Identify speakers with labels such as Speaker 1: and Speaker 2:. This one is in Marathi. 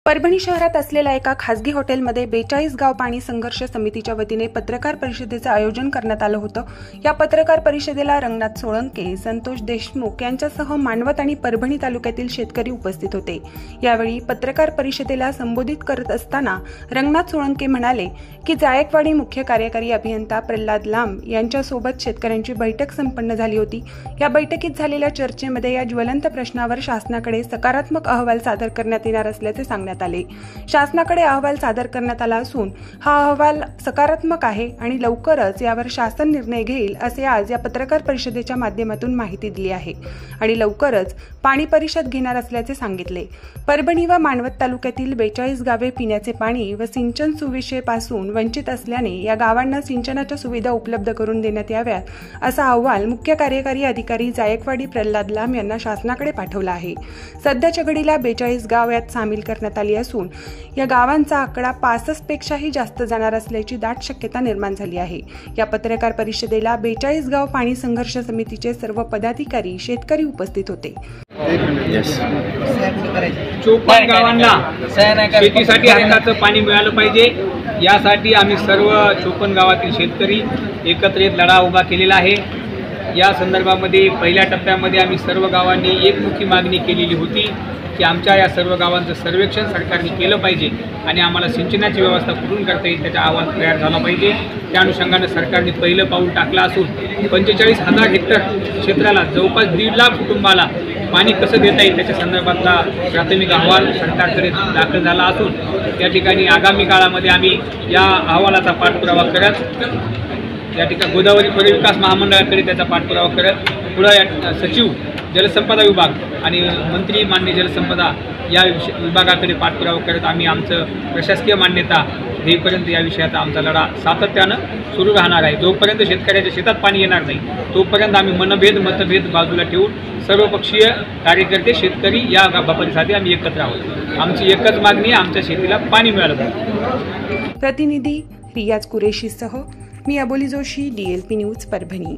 Speaker 1: परभणी शहरात असलेल्या एका खासगी हॉटेलमध्ये 42 गाव पाणी संघर्ष समितीच्या वतीने पत्रकार परिषदेचे आयोजन करण्यात आलं होतं। या पत्रकार परिषदेला रंगनाथ सोळंके, संतोष देशमुख यांच्यासह मानवत आणि परभणी तालुक्यातील शेतकरी उपस्थित होते। यावेळी पत्रकार परिषदेला संबोधित करत असताना रंगनाथ सोळंके म्हणाले की जायकवाडी मुख्य कार्यकारी अभियंता प्रल्हाद लांब यांच्यासोबत शेतकऱ्यांची बैठक संपन्न झाली होती। या बैठकीत झालेल्या चर्चेमध्ये या ज्वलंत प्रश्नावर शासनाकडे सकारात्मक अहवाल सादर करण्यात येणार असल्याचे सांगण्यात आले। शासनाकडे अहवाल सादर करण्यात आला असून हा अहवाल सकारात्मक आहे आणि लवकरच यावर शासन निर्णय घेईल असे आज या पत्रकार परिषदेच्या माध्यमातून माहिती दिली आहे आणि लवकरच पाणी परिषद घेणार असल्याचे सांगितले। परभणी व मानवत तालुक्यातील 42 गावे पिण्याचे पाणी व सिंचन सुविधेपासून वंचित असल्याने या गावांना सिंचनाच्या सुविधा उपलब्ध करून देण्यात याव्यात असा अहवाल मुख्य कार्यकारी अधिकारी जायकवाडी प्रल्हाद लांब यांना शासनाकडे पाठवला आहे। सध्याच्या घडीला 42 गाव यात सामील करण्यात आली असून या गावांचा आकडा 65 पेक्षाही जास्त जाणार असल्याची दाट शक्यता निर्माण झाली आहे। या पत्रकार परिषदेला 42 गाव पाणी संघर्ष समितीचे सर्व पदाधिकारी, शेतकरी उपस्थित होते।
Speaker 2: 54 गावांना शेतीसाठी हक्काचं पाणी मिळालं पाहिजे यासाठी आम्ही सर्व 54 गावातील शेतकरी एकत्र येत लढा उभा केलेला आहे। या संदर्भामध्ये पहिल्या टप्प्यामध्ये आम्ही सर्व गावांनी एकमुखी मागणी केलेली होती की आमच्या या सर्व गावांचं सर्वेक्षण सरकारने केलं पाहिजे आणि आम्हाला सिंचनाची व्यवस्था कुठून करता येईल त्याचा अहवाल तयार झाला पाहिजे। त्या अनुषंगाने सरकारने पहिलं पाऊल टाकलं असून 45,000 हेक्टर क्षेत्राला जवळपास 1.5 लाख कुटुंबाला पाणी कसं देता येईल त्याच्या संदर्भातला प्राथमिक अहवाल सरकारकडे दाखल झाला असून त्या ठिकाणी आगामी काळामध्ये आम्ही या अहवालाचा पाठपुरावा करत या ठिकाणी गोदावरी परिविकास महामंडळाकडे त्याचा पाठपुरावा करत पुढे सचिव जलसंपदा विभाग आणि मंत्री मान्य जलसंपदा या विभागाकडे पाठपुरावा करत आम्ही आमचं प्रशासकीय मान्यता देईपर्यंत या विषयाचा आमचा लढा सातत्यानं सुरू राहणार आहे। जोपर्यंत शेतकऱ्याच्या शेतात पाणी येणार नाही तोपर्यंत आम्ही मतभेद बाजूला ठेवून सर्वपक्षीय कार्यकर्ते, शेतकरी या बाबतीसाठी आम्ही एकत्र आहोत। आमची एकच मागणी आहे, आमच्या शेतीला पाणी मिळालं पाहिजे।
Speaker 1: प्रतिनिधी रियाज कुरेशीसह मी अबोली जोशी, DLP न्यूज परभणी।